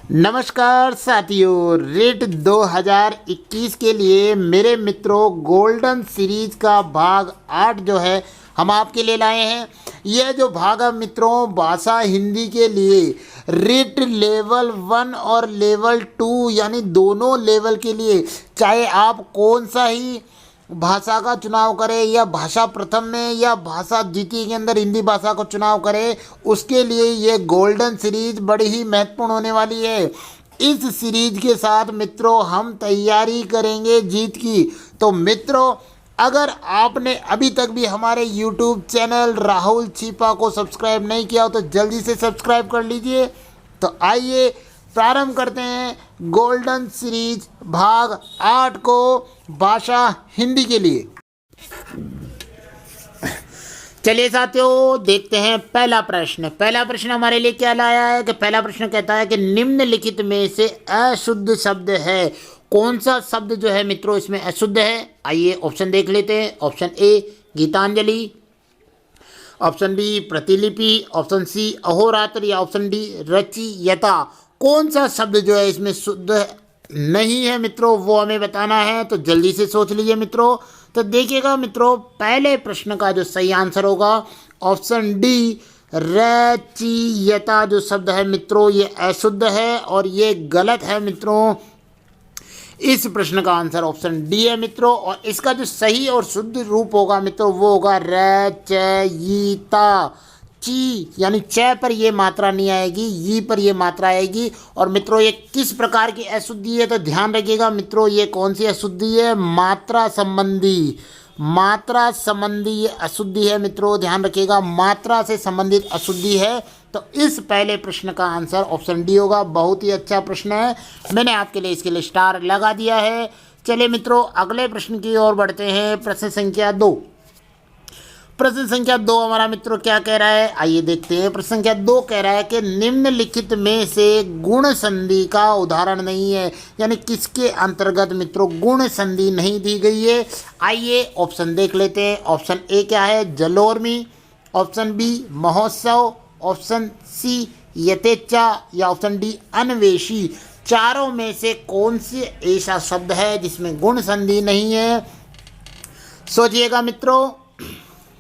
नमस्कार साथियों, रेट 2021 के लिए मेरे मित्रों गोल्डन सीरीज का भाग 8 जो है हम आपके लिए लाए हैं। यह जो भाग है मित्रों भाषा हिंदी के लिए रेट लेवल 1 और लेवल 2 यानी दोनों लेवल के लिए, चाहे आप कौन सा ही भाषा का चुनाव करें या भाषा प्रथम में या भाषा द्वितीय के अंदर हिंदी भाषा को चुनाव करें, उसके लिए ये गोल्डन सीरीज बड़ी ही महत्वपूर्ण होने वाली है। इस सीरीज के साथ मित्रों हम तैयारी करेंगे जीत की। तो मित्रों अगर आपने अभी तक भी हमारे YouTube चैनल राहुल छिपा को सब्सक्राइब नहीं किया हो तो जल्दी से सब्सक्राइब कर लीजिए। तो आइए प्रारंभ करते हैं गोल्डन सीरीज भाग 8 को भाषा हिंदी के लिए। चलिए साथियों देखते हैं पहला प्रश्न हमारे लिए क्या लाया है कि पहला प्रश्न कहता है कि निम्नलिखित में से अशुद्ध शब्द है। कौन सा शब्द जो है मित्रों इसमें अशुद्ध है? आइए ऑप्शन देख लेते हैं। Option A Gitanjali, option B प्रतिलिपि, ऑप्शन सी अहोरात्र या ऑप्शन डी रचयिता। कौन सा शब्द जो है इसमें शुद्ध नहीं है मित्रों वो हमें बताना है। तो जल्दी से सोच लीजिए मित्रों। तो देखिएगा मित्रों पहले प्रश्न का जो सही आंसर होगा ऑप्शन डी रचयिता जो शब्द है मित्रों ये अशुद्ध है और ये गलत है मित्रों। इस प्रश्न का आंसर ऑप्शन डी है मित्रों और इसका जो सही और शुद्ध रूप होगा मित्रों वो होगा रचयिता। ची यानी च पर ये मात्रा नहीं आएगी, ई पर ये मात्रा आएगी। और मित्रों ये किस प्रकार की अशुद्धि है तो ध्यान रखिएगा मित्रों ये कौन सी अशुद्धि है? मात्रा संबंधी ये अशुद्धि है मित्रों। ध्यान रखिएगा मात्रा से संबंधित अशुद्धि है। तो इस पहले प्रश्न का आंसर ऑप्शन डी होगा। बहुत ही अच्छा प्रश्न है, मैंने आपके लिए इसके लिए स्टार लगा दिया है। चलिए मित्रों अगले प्रश्न की ओर बढ़ते हैं। प्रश्न संख्या 2 हमारा मित्रों क्या कह रहा है आइए देखते हैं। प्रश्न संख्या 2 कह रहा है कि निम्नलिखित में से गुण संधि का उदाहरण नहीं है, यानी किसके अंतर्गत मित्रों गुण संधि नहीं दी गई है। आइए ऑप्शन देख लेते हैं। ऑप्शन ए क्या है? जलोर्मी, ऑप्शन बी महोत्सव, ऑप्शन सी यथेच्छा या ऑप्शन डी अन्वेषी। चारों में से कौन सी ऐसा शब्द है जिसमें गुण संधि नहीं है? सोचिएगा मित्रों।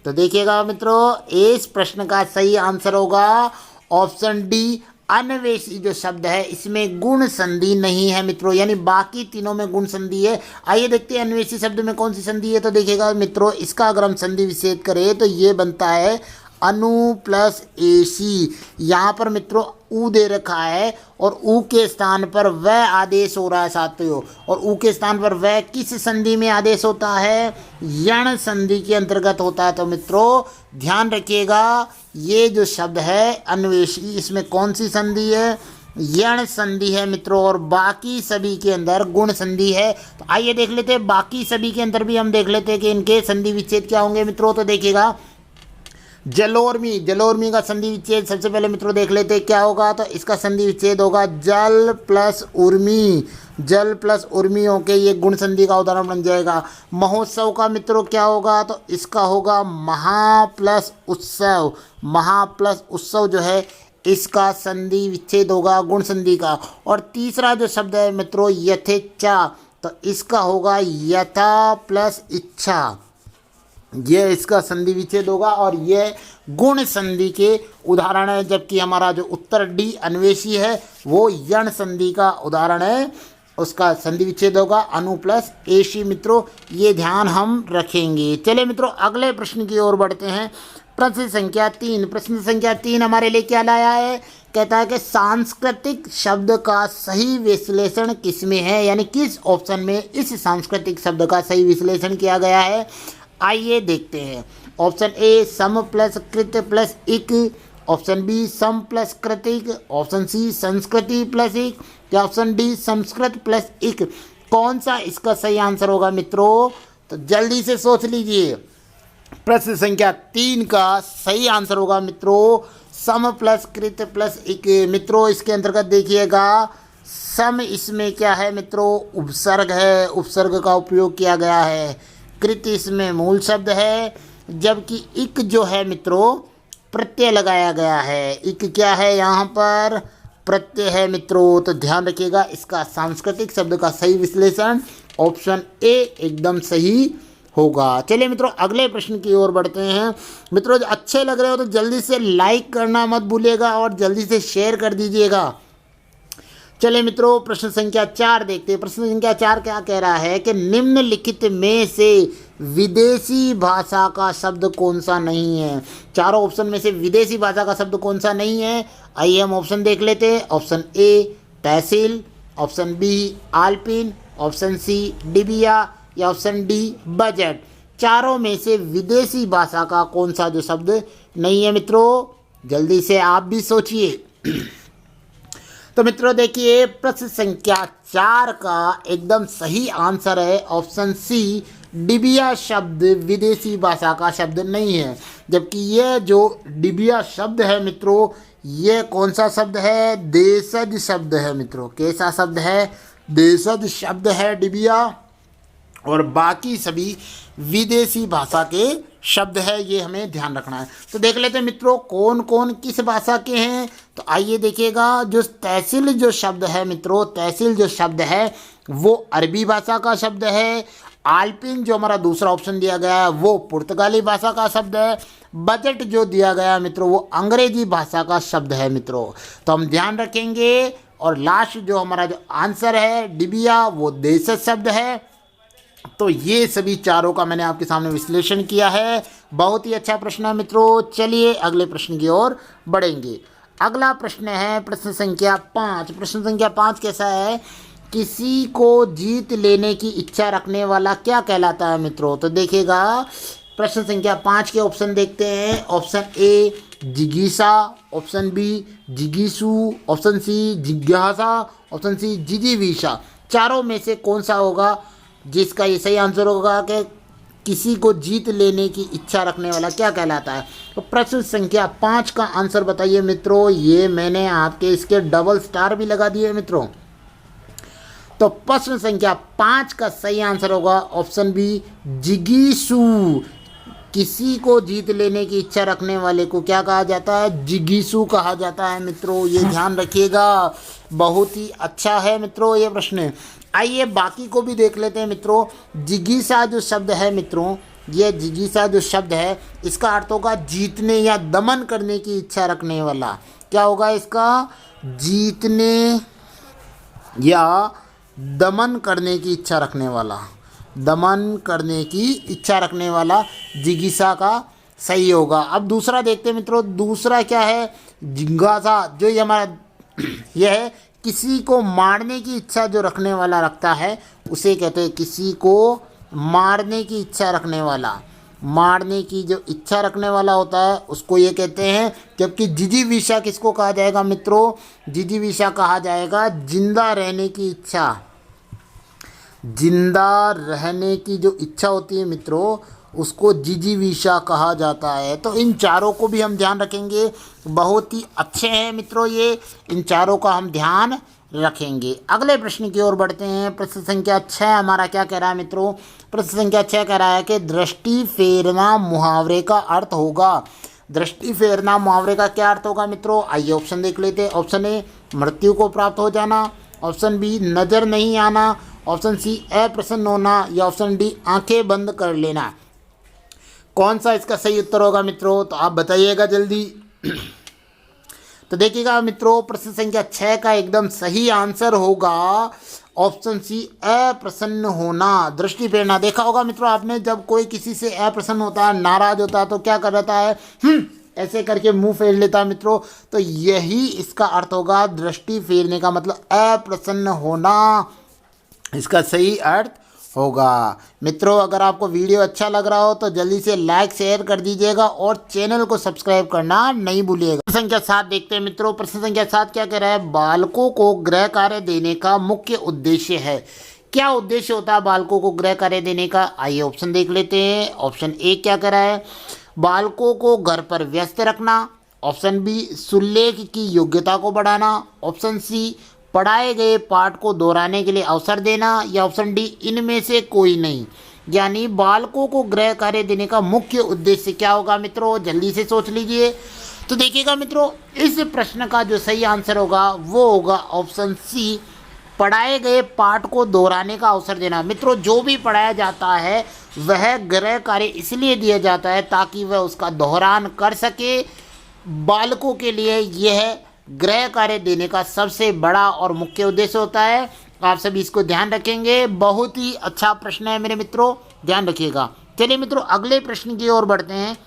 तो देखिएगा मित्रों इस प्रश्न का सही आंसर होगा ऑप्शन डी अन्वेषी जो शब्द है इसमें गुण संधि नहीं है मित्रों, यानी बाकी तीनों में गुण संधि है। आइए देखते हैं अन्वेषी शब्द में कौन सी संधि है। तो देखिएगा मित्रों इसका अगर हम संधि विच्छेद करें तो ये बनता है अनु प्लस एसी। यहाँ पर मित्रों ऊ दे रखा है और ऊ के स्थान पर वह आदेश हो रहा है साथियों। और ऊ के स्थान पर वह किस संधि में आदेश होता है? यण संधि के अंतर्गत होता है। तो मित्रों ध्यान रखिएगा ये जो शब्द है अन्वेषी इसमें कौन सी संधि है? यण संधि है मित्रों और बाकी सभी के अंदर गुण संधि है। तो आइए देख लेते हैं बाकी सभी के अंदर भी हम देख लेते हैं कि इनके संधि विच्छेद क्या होंगे मित्रों। तो देखिएगा जलोर्मी का संधि विच्छेद सबसे पहले मित्रों देख लेते हैं क्या होगा। तो इसका संधि विच्छेद होगा जल प्लस उर्मी होके ये गुण संधि का उदाहरण बन जाएगा। महोत्सव का मित्रों क्या होगा? तो इसका होगा महा प्लस उत्सव जो है इसका संधि विच्छेद होगा गुण संधि का। और तीसरा जो शब्द है मित्रों यथेच्छा, तो इसका होगा यथा प्लस इच्छा, ये इसका संधि विच्छेद होगा और ये गुण संधि के उदाहरण है। जबकि हमारा जो उत्तर डी अन्वेषी है वो यण संधि का उदाहरण है, उसका संधि विच्छेद होगा अनु प्लस एशी मित्रों, ये ध्यान हम रखेंगे। चलिए मित्रों अगले प्रश्न की ओर बढ़ते हैं। प्रश्न संख्या 3 हमारे लिए क्या लाया है? कहता है कि सांस्कृतिक शब्द का सही विश्लेषण किसमें है, यानी किस ऑप्शन में इस सांस्कृतिक शब्द का सही विश्लेषण किया गया है। आइए देखते हैं। ऑप्शन ए सम प्लस कृत प्लस इक, ऑप्शन बी सम प्लस कृतिक, ऑप्शन सी संस्कृति प्लस इक या ऑप्शन डी संस्कृत प्लस इक। कौन सा इसका सही आंसर होगा मित्रों? तो जल्दी से सोच लीजिए। प्रश्न संख्या 3 का सही आंसर होगा मित्रों सम प्लस कृत प्लस इक। मित्रों इसके अंतर्गत देखिएगा सम इसमें क्या है मित्रों? उपसर्ग है, उपसर्ग का उपयोग किया गया है। कृत इसमें मूल शब्द है, जबकि इक जो है मित्रों प्रत्यय लगाया गया है। इक क्या है यहाँ पर? प्रत्यय है मित्रों। तो ध्यान रखिएगा, इसका सांस्कृतिक शब्द का सही विश्लेषण ऑप्शन ए एकदम सही होगा। चलिए मित्रों, अगले प्रश्न की ओर बढ़ते हैं। मित्रों, अच्छे लग रहे हो तो जल्दी से लाइक करना मत भूलिएगा और जल्दी से शेयर कर दीजिएगा। चलिए मित्रों, प्रश्न संख्या 4 देखते हैं। प्रश्न संख्या 4 क्या कह रहा है कि निम्नलिखित में से विदेशी भाषा का शब्द कौन सा नहीं है। चारों ऑप्शन में से विदेशी भाषा का शब्द कौन सा नहीं है, आइए हम ऑप्शन देख लेते हैं। ऑप्शन ए तहसील, ऑप्शन बी आल्पिन, ऑप्शन सी डिबिया या ऑप्शन डी बजट। चारों में से विदेशी भाषा का कौन सा जो शब्द नहीं है मित्रों, जल्दी से आप भी सोचिए। तो मित्रों देखिए, प्रश्न संख्या 4 का एकदम सही आंसर है ऑप्शन सी, डिबिया शब्द विदेशी भाषा का शब्द नहीं है। जबकि यह जो डिबिया शब्द है मित्रों, ये कौन सा शब्द है, देशज शब्द है मित्रों। कैसा शब्द है, देशज शब्द है डिबिया, और बाकी सभी विदेशी भाषा के शब्द है, ये हमें ध्यान रखना है। तो देख लेते हैं मित्रों कौन कौन किस भाषा के हैं। तो आइए देखिएगा, जो तहसील जो शब्द है मित्रों, तहसील जो शब्द है वो अरबी भाषा का शब्द है। आल्पिन जो हमारा दूसरा ऑप्शन दिया गया है वो पुर्तगाली भाषा का शब्द है। बजट जो दिया गया है मित्रों वो अंग्रेजी भाषा का शब्द है मित्रों। तो हम ध्यान रखेंगे। और लास्ट जो हमारा जो आंसर है डिबिया, वो देशज शब्द है। तो ये सभी चारों का मैंने आपके सामने विश्लेषण किया है। बहुत ही अच्छा प्रश्न है मित्रों। चलिए अगले प्रश्न की ओर बढ़ेंगे। अगला प्रश्न है प्रश्न संख्या 5। प्रश्न संख्या 5 कैसा है, किसी को जीत लेने की इच्छा रखने वाला क्या कहलाता है मित्रों। तो देखिएगा, प्रश्न संख्या 5 के ऑप्शन देखते हैं। ऑप्शन ए जिगीसा, ऑप्शन बी जिगीसु, ऑप्शन सी जिज्ञासा, ऑप्शन सी जिजीविषा। चारों में से कौन सा होगा जिसका ये सही आंसर होगा कि किसी को जीत लेने की इच्छा रखने वाला क्या कहलाता है। तो प्रश्न संख्या 5 का आंसर बताइए मित्रों। ये मैंने आपके इसके डबल स्टार भी लगा दिए मित्रों। तो प्रश्न संख्या 5 का सही आंसर होगा ऑप्शन बी जिगीसु। किसी को जीत लेने की इच्छा रखने वाले को क्या कहा जाता है, जिगीसु कहा जाता है मित्रों। ये ध्यान रखिएगा, बहुत ही अच्छा है मित्रों ये प्रश्न। आइए बाकी को भी देख लेते हैं मित्रों। जिगीसा जो शब्द है मित्रों, ये जिगीसा जो शब्द है इसका अर्थ होगा जीतने या दमन करने की इच्छा रखने वाला। क्या होगा इसका, जीतने या दमन करने की इच्छा रखने वाला। दमन करने की इच्छा रखने वाला जिगीसा का सही होगा। अब दूसरा देखते हैं मित्रों। दूसरा क्या है, जिज्ञासा। जो ये हमारा यह है किसी को मारने की इच्छा जो रखने वाला रखता है उसे कहते हैं, किसी को मारने की इच्छा रखने वाला। मारने की जो इच्छा रखने वाला होता है उसको ये कहते हैं। जबकि जिजीविषा किसको कहा जाएगा मित्रों, जिजीविषा कहा जाएगा जिंदा रहने की इच्छा। जिंदा रहने की जो इच्छा होती है मित्रों उसको जिजीविषा कहा जाता है। तो इन चारों को भी हम ध्यान रखेंगे। बहुत ही अच्छे हैं मित्रों ये, इन चारों का हम ध्यान रखेंगे। अगले प्रश्न की ओर बढ़ते हैं। प्रश्न संख्या 6 हमारा क्या कह रहा है मित्रों। प्रश्न संख्या 6 कह रहा है कि दृष्टि फेरना मुहावरे का अर्थ होगा। दृष्टि फेरना मुहावरे का क्या अर्थ होगा मित्रों, आइए ऑप्शन देख लेते हैं। ऑप्शन ए मृत्यु को प्राप्त हो जाना, ऑप्शन बी नज़र नहीं आना, ऑप्शन सी अप्रसन्न होना, या ऑप्शन डी आंखें बंद कर लेना। कौन सा इसका सही उत्तर होगा मित्रों, तो आप बताइएगा जल्दी। तो देखिएगा मित्रों, प्रश्न संख्या 6 का एकदम सही आंसर होगा ऑप्शन सी अप्रसन्न होना। दृष्टि फेरना देखा होगा मित्रों आपने, जब कोई किसी से अप्रसन्न होता है, नाराज होता है तो क्या कर देता है, ऐसे करके मुंह फेर लेता है मित्रों। तो यही इसका अर्थ होगा, दृष्टि फेरने का मतलब अप्रसन्न होना इसका सही अर्थ होगा। मित्रों अगर आपको वीडियो अच्छा लग रहा हो तो जल्दी से लाइक शेयर कर दीजिएगा और चैनल को सब्सक्राइब करना नहीं भूलिएगा। प्रश्न संख्या 7 देखते हैं मित्रों। प्रश्न संख्या 7 क्या कह रहा है, बालकों को गृह कार्य देने का मुख्य उद्देश्य है। क्या उद्देश्य होता है बालकों को गृह कार्य देने का, आइए ऑप्शन देख लेते हैं। ऑप्शन ए क्या कह रहा है, बालकों को घर पर व्यस्त रखना, ऑप्शन बी सुल्लेख की योग्यता को बढ़ाना, ऑप्शन सी पढ़ाए गए पाठ को दोहराने के लिए अवसर देना, या ऑप्शन डी इनमें से कोई नहीं। यानी बालकों को गृह कार्य देने का मुख्य उद्देश्य क्या होगा मित्रों, जल्दी से सोच लीजिए। तो देखिएगा मित्रों, इस प्रश्न का जो सही आंसर होगा वो होगा ऑप्शन सी, पढ़ाए गए पाठ को दोहराने का अवसर देना। मित्रों, जो भी पढ़ाया जाता है वह गृह कार्य इसलिए दिया जाता है ताकि वह उसका दोहरान कर सके। बालकों के लिए यह गृह कार्य देने का सबसे बड़ा और मुख्य उद्देश्य होता है। आप सभी इसको ध्यान रखेंगे। बहुत ही अच्छा प्रश्न है मेरे मित्रों, ध्यान रखिएगा। चलिए मित्रों, अगले प्रश्न की ओर बढ़ते हैं।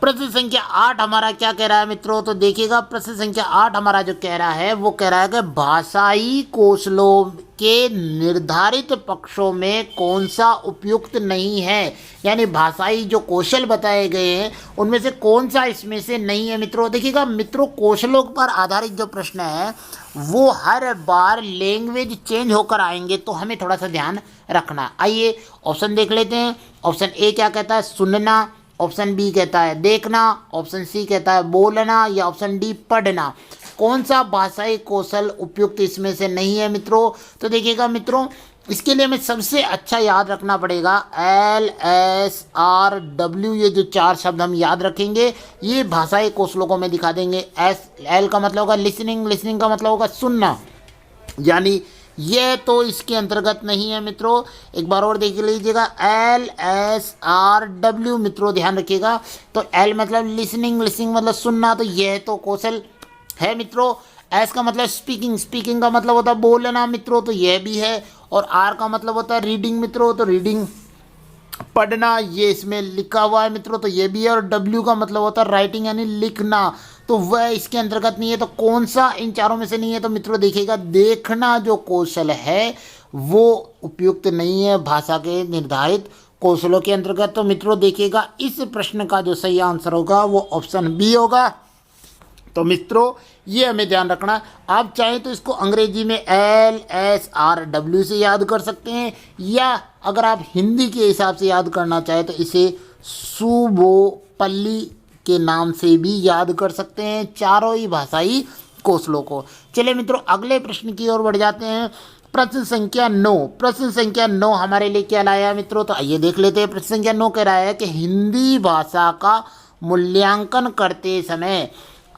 प्रश्न संख्या 8 हमारा क्या कह रहा है मित्रों? तो देखिएगा, प्रश्न संख्या 8 हमारा जो कह रहा है वो कह रहा है कि भाषाई कौशलों के निर्धारित पक्षों में कौन सा उपयुक्त नहीं है। यानी भाषाई जो कौशल बताए गए हैं उनमें से कौन सा इसमें से नहीं है मित्रों। देखिएगा मित्रों, कौशलों पर आधारित जो प्रश्न है वो हर बार लैंग्वेज चेंज होकर आएंगे, तो हमें थोड़ा सा ध्यान रखना। आइए ऑप्शन देख लेते हैं। ऑप्शन ए क्या कहता है? सुनना। ऑप्शन बी कहता है देखना। ऑप्शन सी कहता है बोलना। या ऑप्शन डी पढ़ना। कौन सा भाषाई कौशल उपयुक्त इसमें से नहीं है मित्रों? तो देखिएगा मित्रों, इसके लिए हमें सबसे अच्छा याद रखना पड़ेगा LSRW, ये जो 4 शब्द हम याद रखेंगे ये भाषाई कौशलों को हमें दिखा देंगे। L का मतलब होगा लिसनिंग, लिसनिंग का मतलब होगा सुनना, यानी यह तो इसके अंतर्गत नहीं है मित्रों। एक बार और देख लीजिएगा, LSRW मित्रों ध्यान रखिएगा। तो L मतलब लिसनिंग, लिसनिंग मतलब सुनना, तो यह तो कौशल है मित्रों। S का मतलब स्पीकिंग, स्पीकिंग का मतलब होता है बोलना मित्रों, तो यह भी है। और R का मतलब होता है रीडिंग मित्रों, तो रीडिंग पढ़ना ये इसमें लिखा हुआ है मित्रों, तो ये भी है। और W का मतलब होता है राइटिंग यानी लिखना, तो वह इसके अंतर्गत नहीं है। तो कौन सा इन चारों में से नहीं है? तो मित्रों देखिएगा, देखना जो कौशल है वो उपयुक्त नहीं है भाषा के निर्धारित कौशलों के अंतर्गत। तो मित्रों देखिएगा, इस प्रश्न का जो सही आंसर होगा वो ऑप्शन बी होगा। तो मित्रों ये हमें ध्यान रखना। आप चाहें तो इसको अंग्रेजी में LSRW से याद कर सकते हैं, या अगर आप हिंदी के हिसाब से याद करना चाहें तो इसे सुबोपल्ली के नाम से भी याद कर सकते हैं, चारों ही भाषाई कौशलों को। चलिए मित्रों, अगले प्रश्न की ओर बढ़ जाते हैं। प्रश्न संख्या 9। प्रश्न संख्या 9 हमारे लिए क्या लाया है मित्रों? तो आइए देख लेते हैं। प्रश्न संख्या 9 कह रहा है कि हिंदी भाषा का मूल्यांकन करते समय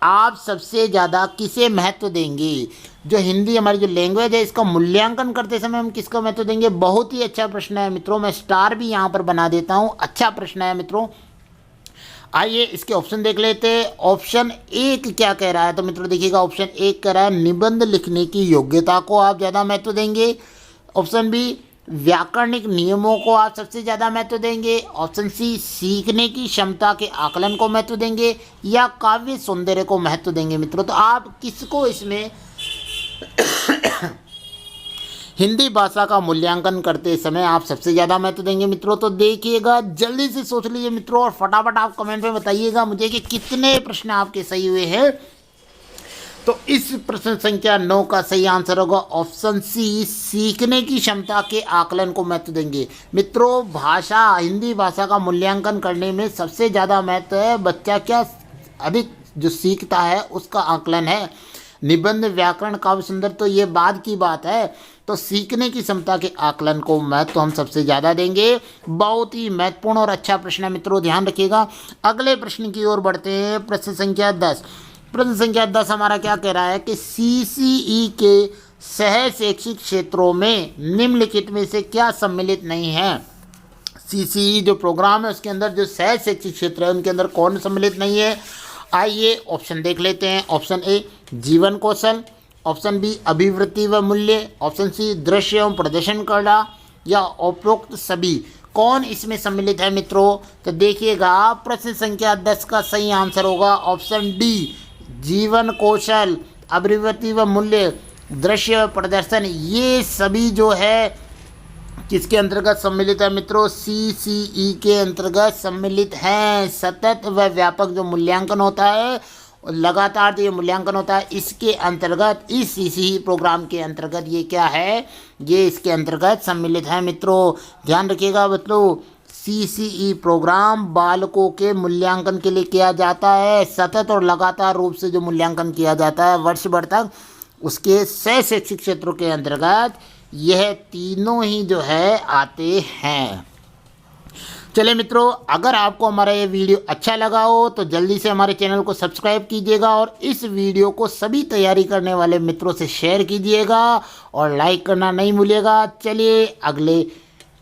आप सबसे ज़्यादा किसे महत्व देंगे? जो हिंदी हमारी जो लैंग्वेज है इसका मूल्यांकन करते समय हम किसको महत्व देंगे? बहुत ही अच्छा प्रश्न है मित्रों, मैं स्टार भी यहाँ पर बना देता हूँ। अच्छा प्रश्न है मित्रों। आइए इसके ऑप्शन देख लेते हैं। ऑप्शन 1 क्या कह रहा है? तो मित्रों देखिएगा, ऑप्शन 1 कह रहा है निबंध लिखने की योग्यता को आप ज़्यादा महत्व देंगे। ऑप्शन बी, व्याकरणिक नियमों को आप सबसे ज़्यादा महत्व देंगे। ऑप्शन सी, सीखने की क्षमता के आकलन को महत्व देंगे। या काव्य सौंदर्य को महत्व देंगे मित्रों। तो आप किसको इसमें हिंदी भाषा का मूल्यांकन करते समय आप सबसे ज़्यादा महत्व देंगे मित्रों? तो देखिएगा, जल्दी से सोच लीजिए मित्रों और फटाफट आप कमेंट में बताइएगा मुझे कि कितने प्रश्न आपके सही हुए हैं। तो इस प्रश्न संख्या 9 का सही आंसर होगा ऑप्शन सी, सीखने की क्षमता के आकलन को महत्व देंगे। मित्रों भाषा, हिंदी भाषा का मूल्यांकन करने में सबसे ज़्यादा महत्व है बच्चा क्या अधिक जो सीखता है उसका आकलन है। निबंध, व्याकरण, काव्य सुंदर तो ये बाद की बात है, तो सीखने की क्षमता के आकलन को महत्व हम सबसे ज़्यादा देंगे। बहुत ही महत्वपूर्ण और अच्छा प्रश्न है मित्रों, ध्यान रखिएगा। अगले प्रश्न की ओर बढ़ते हैं। प्रश्न संख्या 10। प्रश्न संख्या 10 हमारा क्या कह रहा है कि CCE के सह शैक्षिक क्षेत्रों में निम्नलिखित में से क्या सम्मिलित नहीं है? CCE जो प्रोग्राम है उसके अंदर जो सह शैक्षिक क्षेत्र है उनके अंदर कौन सम्मिलित नहीं है? आइए ऑप्शन देख लेते हैं। ऑप्शन ए, जीवन कौशल। ऑप्शन बी, अभिवृत्ति व मूल्य। ऑप्शन सी, दृश्य एवं प्रदर्शन कला। या उपरोक्त सभी। कौन इसमें सम्मिलित है मित्रों? तो देखिएगा, प्रश्न संख्या 10 का सही आंसर होगा ऑप्शन डी, जीवन कौशल, अभिवृत्ति व मूल्य, दृश्य व प्रदर्शन, ये सभी जो है किसके अंतर्गत सम्मिलित है मित्रों? CCE के अंतर्गत सम्मिलित हैं। सतत व व्यापक जो मूल्यांकन होता है, लगातार जो ये मूल्यांकन होता है, इसके अंतर्गत, इस CCE प्रोग्राम के अंतर्गत ये क्या है? ये इसके अंतर्गत सम्मिलित है मित्रों। ध्यान रखिएगा मित्रों, CCE प्रोग्राम बालकों के मूल्यांकन के लिए किया जाता है। सतत और लगातार रूप से जो मूल्यांकन किया जाता है वर्ष भर तक, उसके सह शैक्षिक क्षेत्रों के अंतर्गत यह तीनों ही जो है आते हैं। चले मित्रों, अगर आपको हमारा ये वीडियो अच्छा लगा हो तो जल्दी से हमारे चैनल को सब्सक्राइब कीजिएगा और इस वीडियो को सभी तैयारी करने वाले मित्रों से शेयर कीजिएगा और लाइक करना नहीं भूलिएगा। चलिए अगले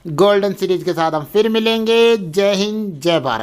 गोल्डन सीरीज के साथ हम फिर मिलेंगे। जय हिंद, जय भारत।